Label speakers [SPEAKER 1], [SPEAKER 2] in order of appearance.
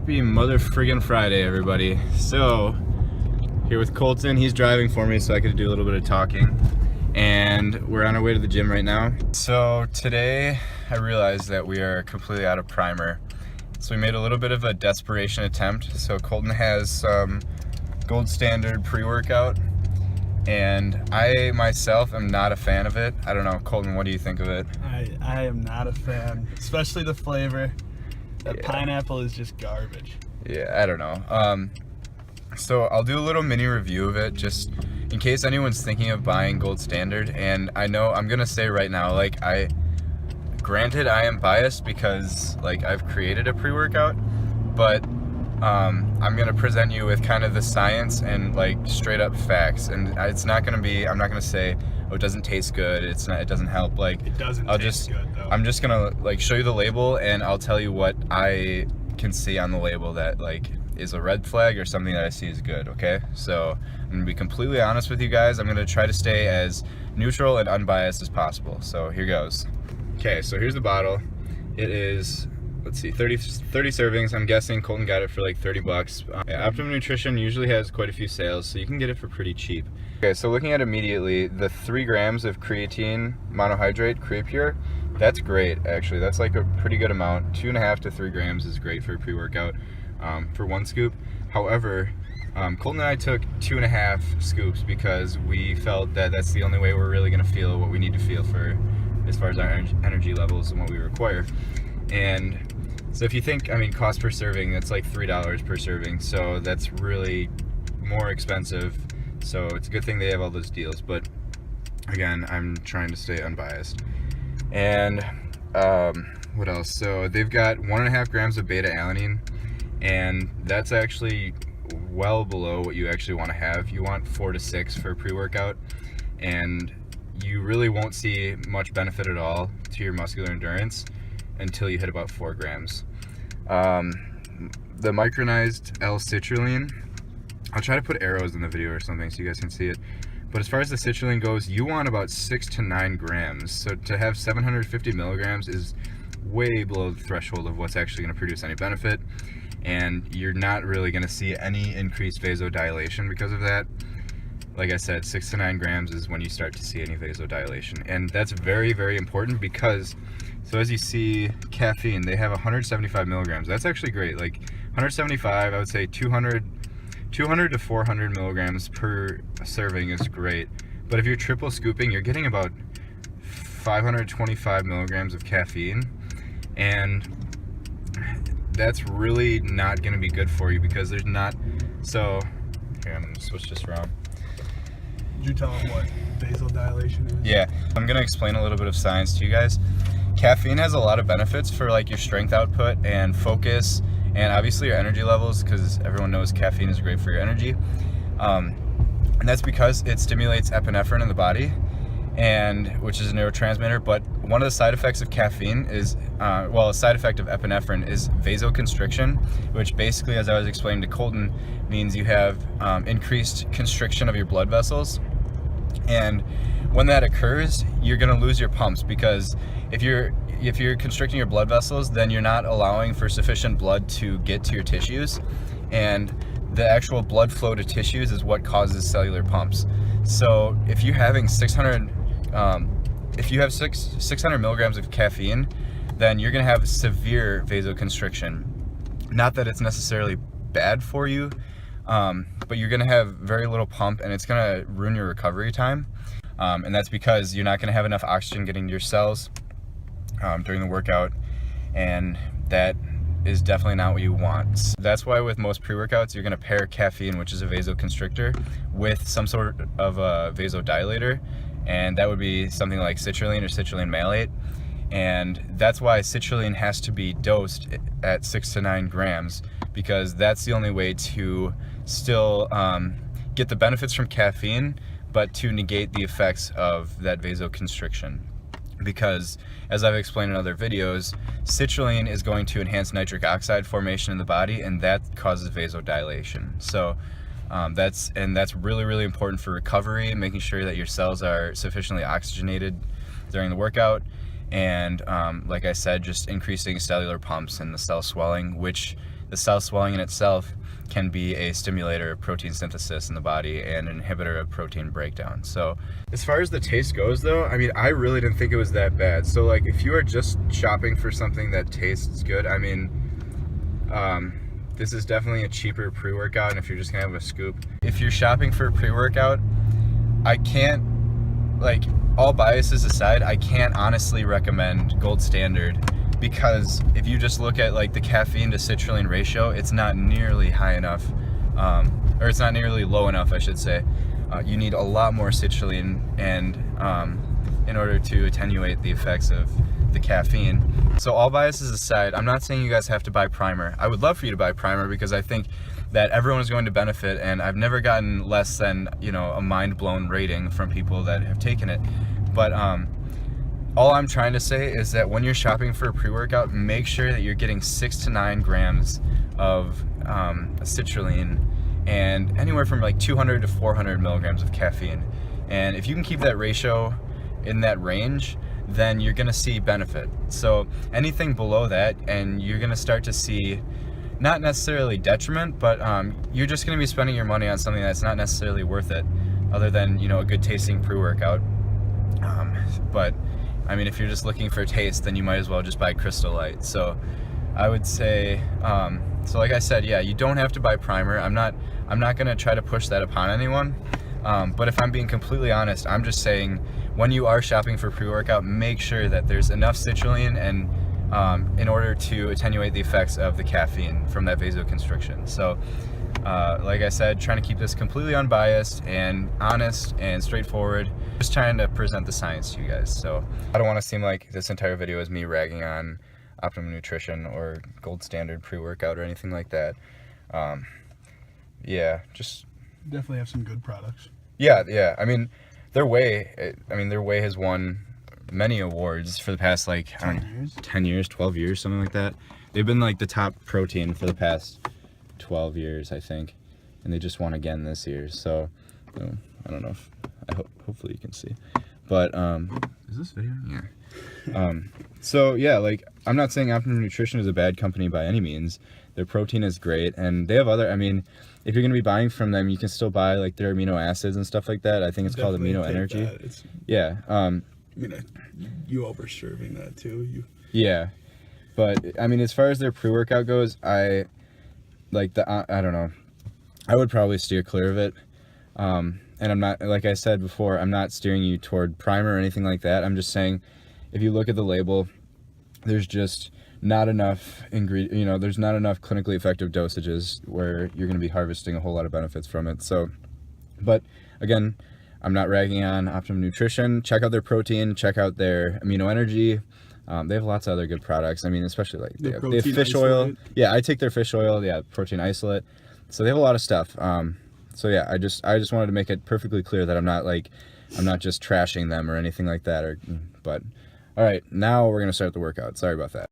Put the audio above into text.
[SPEAKER 1] Happy mother friggin' Friday, everybody. So, here with Colton, he's driving for me so I could do a little bit of talking. And we're on our way to the gym right now. So today, I realized that we are completely out of primer. So we made a little bit of a desperation attempt. So Colton has some gold standard pre-workout. And I myself am not a fan of it. I don't know, Colton, what do you think of it?
[SPEAKER 2] I am not a fan, especially the flavor. That pineapple is just garbage.
[SPEAKER 1] Yeah, I don't know. So I'll do a little mini review of it just in case anyone's thinking of buying gold standard. And I know I'm gonna say right now, granted I am biased because I've created a pre-workout, but I'm gonna present you with kind of the science and straight up facts. And it's not gonna be, I'm not gonna say, oh, it doesn't taste good, it doesn't help.
[SPEAKER 2] It doesn't taste good though.
[SPEAKER 1] I'm just gonna show you the label and I'll tell you what I can see on the label that is a red flag or something that I see is good, okay? So I'm gonna be completely honest with you guys. I'm gonna try to stay as neutral and unbiased as possible. So here goes. Okay, so here's the bottle. It is, let's see, 30 servings. I'm guessing Colton got it for $30. Optimum Nutrition usually has quite a few sales, so you can get it for pretty cheap. Okay, so looking at immediately, the 3 grams of creatine monohydrate, CreaPure, that's great actually. That's a pretty good amount. 2.5 to 3 grams is great for a pre-workout for 1 scoop. However, Colton and I took 2.5 scoops because we felt that that's the only way we're really gonna feel what we need to feel for as far as our energy levels and what we require. And so if you think, cost per serving, that's $3 per serving. So that's really more expensive. So it's a good thing they have all those deals. But again, I'm trying to stay unbiased. And what else? So they've got 1.5 grams of beta alanine, and that's actually well below what you actually want to have. You want 4 to 6 for pre-workout, and you really won't see much benefit at all to your muscular endurance until you hit about 4 grams. The micronized L-citrulline, I'll try to put arrows in the video or something so you guys can see it. But as far as the citrulline goes, you want about 6 to 9 grams. So to have 750 milligrams is way below the threshold of what's actually going to produce any benefit. And you're not really going to see any increased vasodilation because of that. Like I said, 6 to 9 grams is when you start to see any vasodilation. And that's very, very important because, so as you see, caffeine, they have 175 milligrams. That's actually great. 175, I would say 200 to 400 milligrams per serving is great. But if you're triple scooping, you're getting about 525 milligrams of caffeine. And that's really not going to be good for you because there's not, so, here, I'm going to switch this around.
[SPEAKER 2] Did you tell them what vasodilation is?
[SPEAKER 1] Yeah, I'm going to explain a little bit of science to you guys. Caffeine has a lot of benefits for your strength output and focus and obviously your energy levels, because everyone knows caffeine is great for your energy. And that's because it stimulates epinephrine in the body, which is a neurotransmitter. But one of the side effects of caffeine is, a side effect of epinephrine is vasoconstriction, which basically, as I was explaining to Colton, means you have increased constriction of your blood vessels. And when that occurs, you're going to lose your pumps, because if you're constricting your blood vessels, then you're not allowing for sufficient blood to get to your tissues, and the actual blood flow to tissues is what causes cellular pumps. So if you're having 600 milligrams of caffeine, then you're going to have severe vasoconstriction. Not that it's necessarily bad for you, but you're going to have very little pump, and it's going to ruin your recovery time. And that's because you're not going to have enough oxygen getting to your cells during the workout, and that is definitely not what you want. That's why with most pre-workouts, you're going to pair caffeine, which is a vasoconstrictor, with some sort of a vasodilator, and that would be something like citrulline or citrulline malate. And that's why citrulline has to be dosed at 6 to 9 grams, because that's the only way to still get the benefits from caffeine, but to negate the effects of that vasoconstriction. Because, as I've explained in other videos, citrulline is going to enhance nitric oxide formation in the body, and that causes vasodilation. So that's really, really important for recovery, making sure that your cells are sufficiently oxygenated during the workout, and like I said, just increasing cellular pumps and the cell swelling, which the cell swelling in itself can be a stimulator of protein synthesis in the body and an inhibitor of protein breakdown. So as far as the taste goes though, I mean, I really didn't think it was that bad. So like if you are just shopping for something that tastes good, I mean, this is definitely a cheaper pre-workout, and if you're just gonna have a scoop. If you're shopping for a pre-workout, I can't, like, all biases aside, I can't honestly recommend Gold Standard, because if you just look at like the caffeine to citrulline ratio, it's not nearly high enough, or it's not nearly low enough, I should say. You need a lot more citrulline and in order to attenuate the effects of the caffeine. So all biases aside, I'm not saying you guys have to buy primer. I would love for you to buy primer because I think that everyone is going to benefit, and I've never gotten less than, you know, a mind-blown rating from people that have taken it. But all I'm trying to say is that when you're shopping for a pre-workout, make sure that you're getting 6 to 9 grams of citrulline and anywhere from like 200 to 400 milligrams of caffeine. And if you can keep that ratio in that range, then you're gonna see benefit. So anything below that, and you're gonna start to see not necessarily detriment, but you're just gonna be spending your money on something that's not necessarily worth it, other than, you know, a good tasting pre-workout. But I mean, if you're just looking for taste, then you might as well just buy Crystal Light. So I would say, so like I said, yeah, you don't have to buy primer. I'm not gonna try to push that upon anyone. But if I'm being completely honest, I'm just saying, when you are shopping for pre-workout, make sure that there's enough citrulline and in order to attenuate the effects of the caffeine from that vasoconstriction. So like I said, trying to keep this completely unbiased and honest and straightforward, just trying to present the science to you guys. So I don't want to seem like this entire video is me ragging on Optimum Nutrition or Gold Standard pre-workout or anything like that. Yeah, just
[SPEAKER 2] definitely have some good products.
[SPEAKER 1] Yeah. I mean, their whey has won many awards for the past, like, 10 years, 12 years, something like that. They've been like the top protein for the past 12 years, I think, and they just won again this year. So I don't know if hopefully you can see, but is this video? Yeah. So yeah, like, I'm not saying Optimum Nutrition is a bad company by any means. Their protein is great, and they have other, I mean, if you're going to be buying from them, you can still buy like their amino acids and stuff like that. I think it's called Amino Energy. Yeah. I
[SPEAKER 2] mean, you over-serving that too.
[SPEAKER 1] Yeah. But I mean, as far as their pre-workout goes, I don't know. I would probably steer clear of it. And I'm not, like I said before, I'm not steering you toward primer or anything like that. I'm just saying, if you look at the label, there's just not enough there's not enough clinically effective dosages where you're going to be harvesting a whole lot of benefits from it. So, but again, I'm not ragging on Optimum Nutrition. Check out their protein, check out their Amino Energy. They have lots of other good products. I mean, especially like they have fish oil. Yeah, I take their fish oil. Yeah, protein isolate. So they have a lot of stuff. So yeah, I just wanted to make it perfectly clear that I'm not just trashing them or anything like that. But all right, now we're gonna start the workout. Sorry about that.